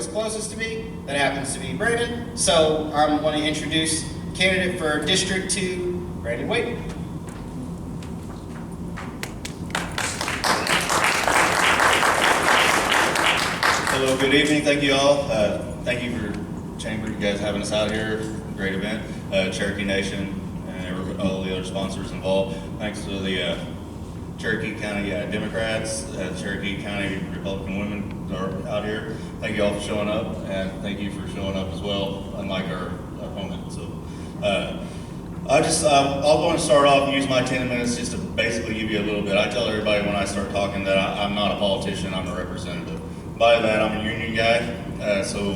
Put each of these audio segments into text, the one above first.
was closest to me. That happens to be Brandon. So I want to introduce candidate for District 2, Brandon Wade. Hello, good evening. Thank you all. Thank you for Chamber, you guys having us out here. Great event. Cherokee Nation and all the other sponsors involved. Thanks to the Cherokee County Democrats, Cherokee County Republican women that are out here. Thank you all for showing up, and thank you for showing up as well, unlike our opponent. So, I'll go and start off and use my 10 minutes just to basically give you a little bit. I tell everybody when I start talking that I'm not a politician, I'm a representative. By that, I'm a union guy. So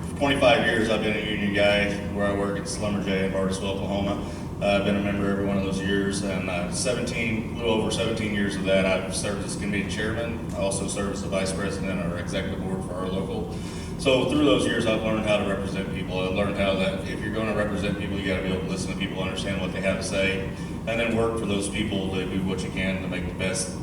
for 25 years, I've been a union guy where I work at Schlumberger in Bartlesville, Oklahoma. I've been a member every one of those years, and a little over 17 years of that, I've served as committee chairman. I also served as the vice president or executive board for our local. So through those years, I've learned how to represent people. I've learned how that if you're going to represent people, you got to be able to listen to people, understand what they have to say, and then work for those people to do what you can to make the best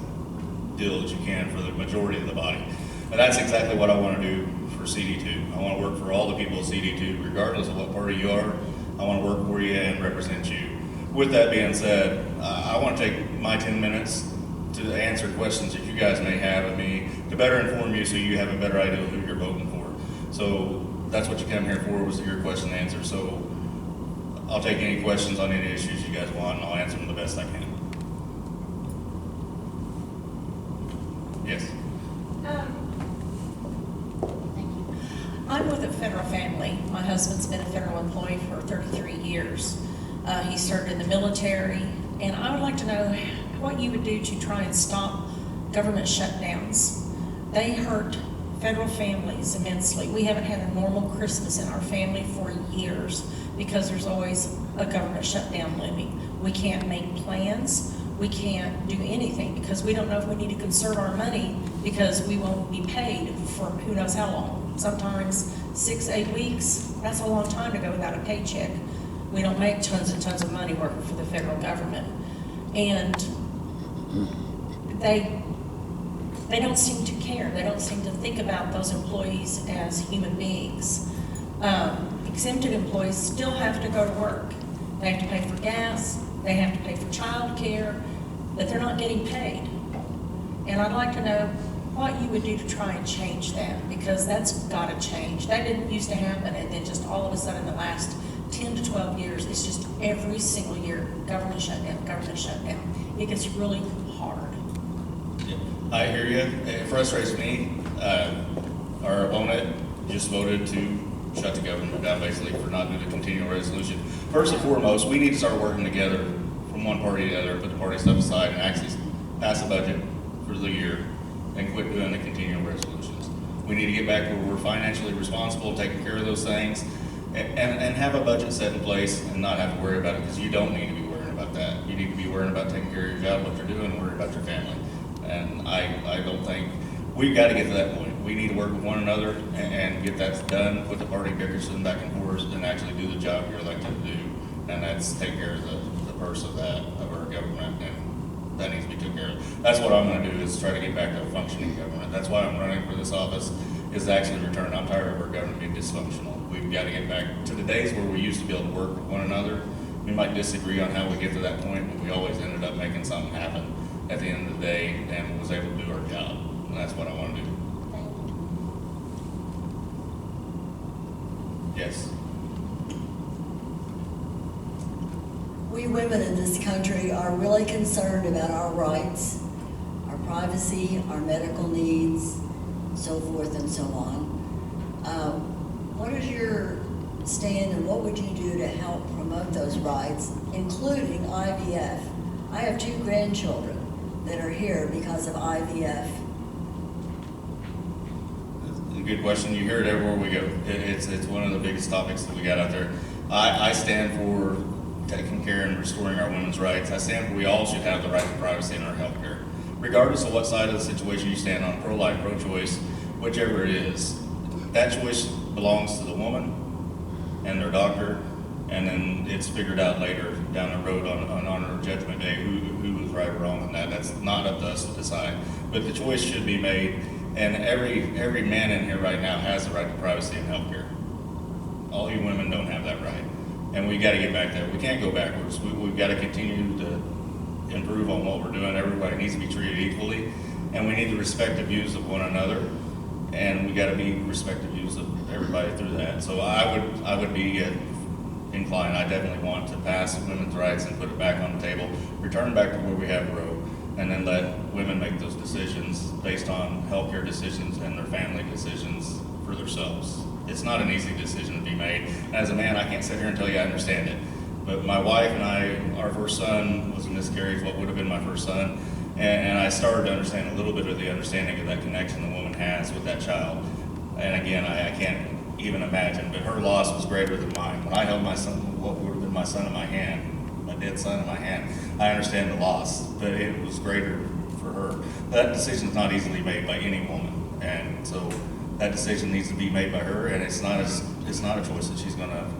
deal that you can for the majority of the body. And that's exactly what I want to do for CD2. I want to work for all the people of CD2, regardless of what party you are. I want to work for you and represent you. With that being said, I want to take my 10 minutes to answer questions that you guys may have of me, to better inform you so you have a better idea of who you're voting for. So that's what you came here for, was your question and answer. So I'll take any questions on any issues you guys want, and I'll answer them the best I can. Yes? I'm with a federal family. My husband's been a federal employee for 33 years. He served in the military, and I would like to know what you would do to try and stop government shutdowns. They hurt federal families immensely. We haven't had a normal Christmas in our family for years because there's always a government shutdown looming. We can't make plans. We can't do anything because we don't know if we need to conserve our money because we won't be paid for who knows how long. Sometimes 6-8 weeks, that's a long time to go without a paycheck. We don't make tons and tons of money working for the federal government. And they don't seem to care. They don't seem to think about those employees as human beings. Exempted employees still have to go to work. They have to pay for gas, they have to pay for child care, but they're not getting paid. And I'd like to know what you would do to try and change that, because that's got to change. That didn't used to happen, and then just all of a sudden in the last 10 to 12 years, it's just every single year, government shutdown, government shutdown. It gets really hard. Yeah, I hear you. It frustrates me. Our opponent just voted to shut the government down basically for not doing a continual resolution. First and foremost, we need to start working together from one party to the other, put the party stuff aside, and actually pass a budget for the year and quit doing the continual resolutions. We need to get back where we're financially responsible, taking care of those things, and have a budget set in place and not have to worry about it, because you don't need to be worrying about that. You need to be worrying about taking care of your job, what you're doing, and worrying about your family. And I don't think, we've got to get to that point. We need to work with one another and get that done, put the party bickersing back and forth, and actually do the job you're elected to do. And that's take care of the purse of our government, and that needs to be taken care of. That's what I'm gonna do, is try to get back to a functioning government. That's why I'm running for this office, is to actually return. I'm tired of our government being dysfunctional. We've got to get back to the days where we used to be able to work with one another. We might disagree on how we get to that point, but we always ended up making something happen at the end of the day and was able to do our job. And that's what I want to do. Yes. We women in this country are really concerned about our rights, our privacy, our medical needs, so forth and so on. What is your stand, and what would you do to help promote those rights, including IVF? I have 2 grandchildren that are here because of IVF. That's a good question. You hear it everywhere we go. It's one of the biggest topics that we got out there. I stand for taking care and restoring our women's rights. I stand for we all should have the right to privacy in our health care. Regardless of what side of the situation you stand on, pro-life, pro-choice, whichever it is, that choice belongs to the woman and their doctor, and then it's figured out later down the road on her judgment day who was right or wrong on that. That's not up to us to decide. But the choice should be made And every man in here right now has the right to privacy and healthcare. All you women don't have that right. And we gotta get back there. We can't go backwards. We've gotta continue to improve on what we're doing. Everybody needs to be treated equally, and we need to respect the views of one another, and we gotta be respect the views of everybody through that. So I would be inclined, I definitely want to pass women's rights and put it back on the table, return back to where we have Roe, and then let women make those decisions based on healthcare decisions and their family decisions for themselves. It's not an easy decision to be made. And as a man, I can't sit here and tell you I understand it. But my wife and I, our first son was a miscarriage, what would have been my first son. And I started to understand a little bit of the understanding of that connection the woman has with that child. And again, I can't even imagine, but her loss was greater than mine. When I held my son, what would have been my son in my hand, my dead son in my hand, I understand the loss, but it was greater for her. That decision is not easily made by any woman. And so that decision needs to be made by her, and it's not a choice that she's gonna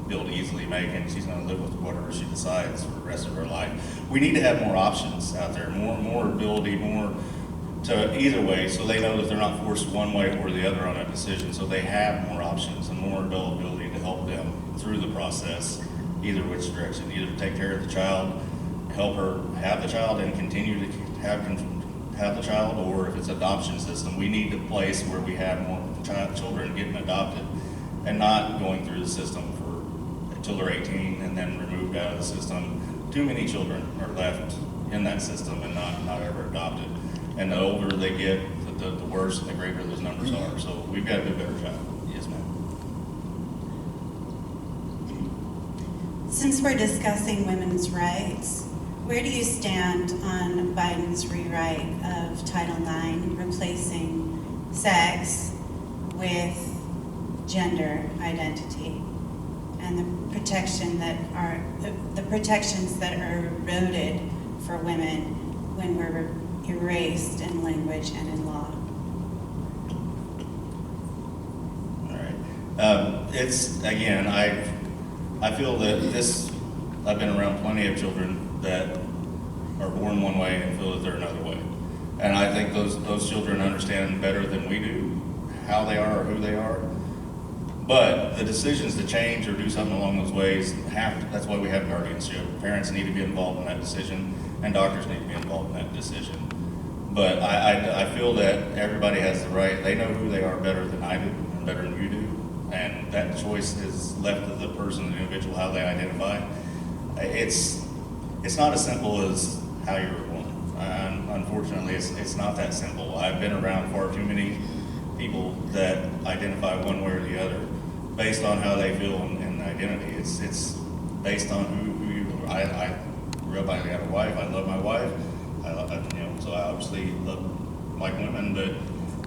be able to easily make, and she's gonna live with whatever she decides for the rest of her life. We need to have more options out there, more ability, more to either way, so they know that they're not forced one way or the other on that decision, so they have more options and more ability to help them through the process, either which direction, either to take care of the child, help her have the child and continue to have the child, or if it's adoption system, we need a place where we have more children getting adopted and not going through the system until they're 18 and then removed out of the system. Too many children are left in that system and not ever adopted. And the older they get, the worse and the greater those numbers are. So we've got to do a better job. Yes, ma'am. Since we're discussing women's rights, where do you stand on Biden's rewrite of Title IX, replacing sex with gender identity, and the protections that are eroded for women when we're erased in language and in law? All right. It's, again, I feel that I've been around plenty of children that are born one way and feel that they're another way. And I think those children understand better than we do how they are or who they are. But the decisions to change or do something along those ways that's why we have guardianship. Parents need to be involved in that decision, and doctors need to be involved in that decision. But I feel that everybody has the right, they know who they are better than I do and better than you do. And that choice is left to the person, the individual, how they identify. It's not as simple as how you were born. Unfortunately, it's not that simple. I've been around far too many people that identify one way or the other based on how they feel in identity. It's based on who you are. I grew up, I got a wife, I love my wife. So I obviously love like women, but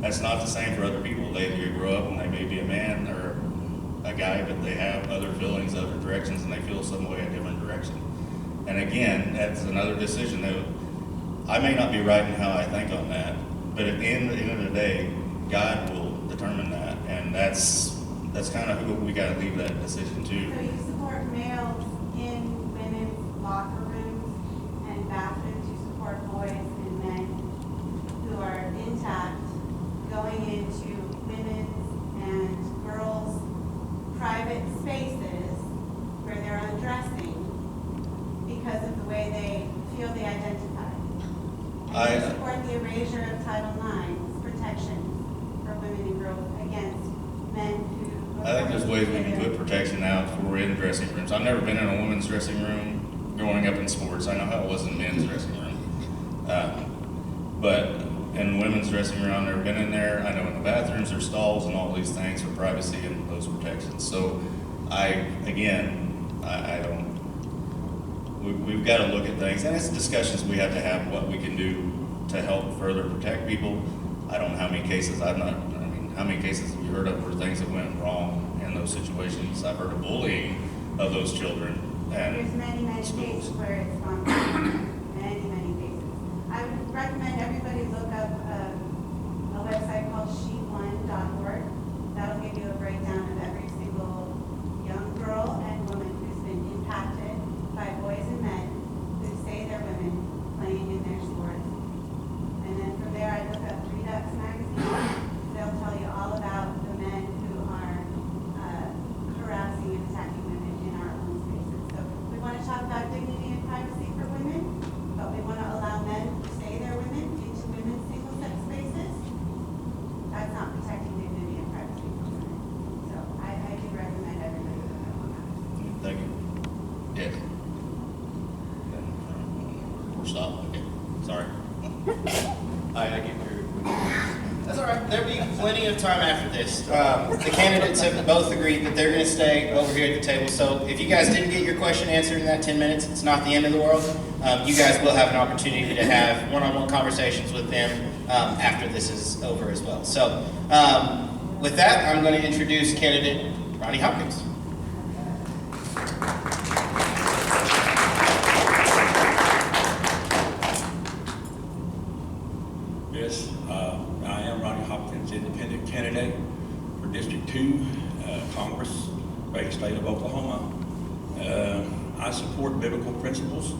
that's not the same for other people. They grow up and they may be a man or a guy, but they have other feelings, other directions, and they feel some way a different direction. And again, that's another decision that I may not be right in how I think on that, but at the end of the day, God will determine that, and that's kind of who we got to leave that decision to. So you support males in women's locker rooms and bathrooms. You support boys and men who are intact going into women's and girls' private spaces where they're undressing because of the way they feel they identify. And you support the erasure of Title IX's protection for women and girls against men who... I think there's ways we can put protection out for in dressing rooms. I've never been in a women's dressing room growing up in sports. I know how it was in a men's dressing room. But in women's dressing room, I've never been in there. I know in the bathrooms there's stalls and all these things for privacy and those protections. So I don't, we've got to look at things, and it's discussions we have to have what we can do to help further protect people. I don't know how many cases how many cases have you heard of where things that went wrong in those situations? I've heard of bullying of those children and There's many schools. cases where it's gone wrong. Many cases. I would recommend everybody look up a website called she1.org. That'll give you a breakdown of every single young girl and woman who's been impacted by boys and men who say they're women playing in their sports. And then from there I look up Redux magazine. of time after this. The candidates have both agreed that they're going to stay over here at the table. So if you guys didn't get your question answered in that 10 minutes, it's not the end of the world. You guys will have an opportunity to have one-on-one conversations with them after this is over as well. So with that, I'm going to introduce candidate Ronnie Hopkins. Yes, I am Ronnie Hopkins, independent candidate for District 2, Congress, great state of Oklahoma. I support biblical principles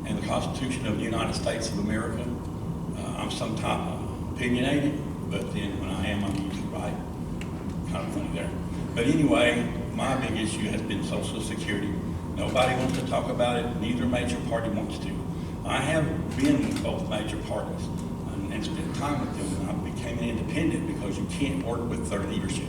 and the Constitution of the United States of America. I'm sometimes opinionated, but then when I am, I'm usually right. Kind of funny there. But anyway, my big issue has been Social Security. Nobody wants to talk about it, neither major party wants to. I have been with both major parties and spent time with them, and I became an independent because you can't work with their leadership.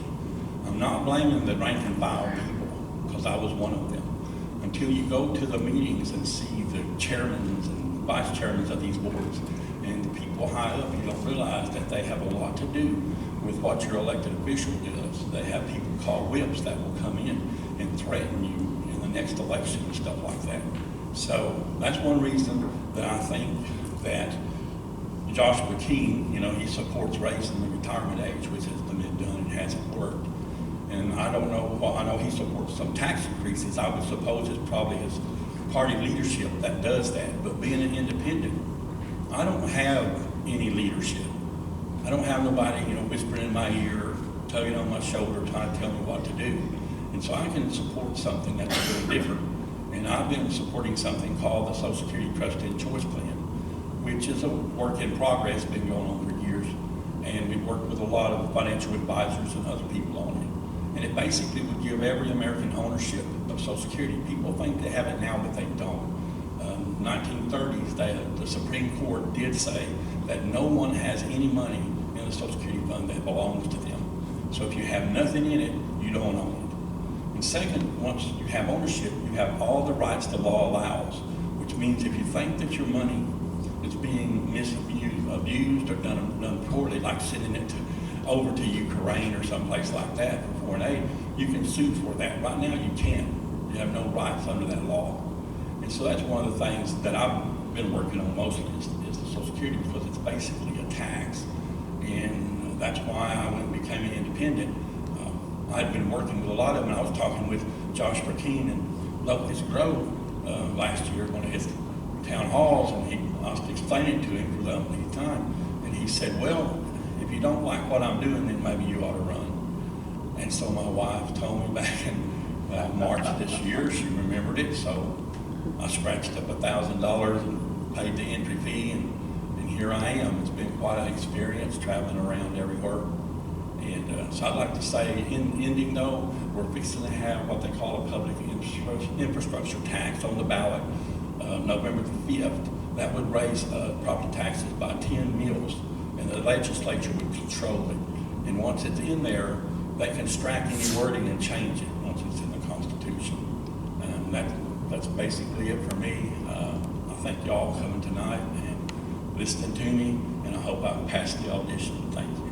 I'm not blaming the rank and file people, because I was one of them. Until you go to the meetings and see the chairmen and vice chairmen of these boards and the people high up, you don't realize that they have a lot to do with what your elected official does. They have people called whips that will come in and threaten you in the next election and stuff like that. So that's one reason that I think that Joshua Keene, he supports raising the retirement age, which has been done and hasn't worked. And I don't know, well, I know he supports some tax increases. I would suppose it's probably his party leadership that does that. But being an independent, I don't have any leadership. I don't have nobody, whispering in my ear, tugging on my shoulder, trying to tell me what to do. And so I can support something that's a little different. And I've been supporting something called the Social Security Trust and Choice Plan, which is a work in progress, been going on for years. And we've worked with a lot of financial advisors and other people on it. And it basically would give every American ownership of Social Security. People think they have it now, but they don't. 1930s, the Supreme Court did say that no one has any money in the Social Security fund that belongs to them. So if you have nothing in it, you don't own it. And second, once you have ownership, you have all the rights the law allows, which means if you think that your money is being misused, abused, or done poorly, like sending it over to Ukraine or someplace like that for foreign aid, you can sue for that. Right now, you can't. You have no rights under that law. And so that's one of the things that I've been working on mostly is the Social Security, because it's basically a tax. And that's why I went and became an independent. I'd been working with a lot of them. I was talking with Joshua Keene in Locust Grove last year at one of his town halls, and I was explaining to him for the umpteenth time, and he said, well, if you don't like what I'm doing, then maybe you ought to run. And so my wife told me back in March of this year, she remembered it, so I scratched up $1,000 and paid the entry fee, and here I am. It's been quite an experience traveling around everywhere. And so I'd like to say, in ending though, we're fixing to have what they call a public infrastructure tax on the ballot November the 5th. That would raise property taxes by 10 mills, and the legislature would control it. And once it's in there, they can strike any wording and change it once it's in the Constitution. And that's basically it for me. I thank y'all for coming tonight and listening to me, and I hope I passed the audition. Thank you.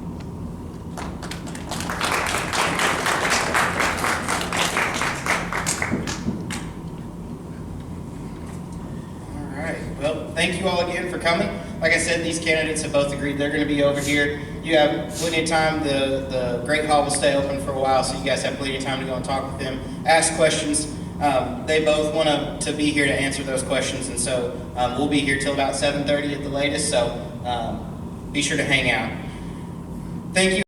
Well, thank you all again for coming. Like I said, these candidates have both agreed they're going to be over here. You have plenty of time. The Great Hall will stay open for a while, so you guys have plenty of time to go and talk with them, ask questions. They both want to be here to answer those questions, and so we'll be here till about 7:30 at the latest, so be sure to hang out. Thank you.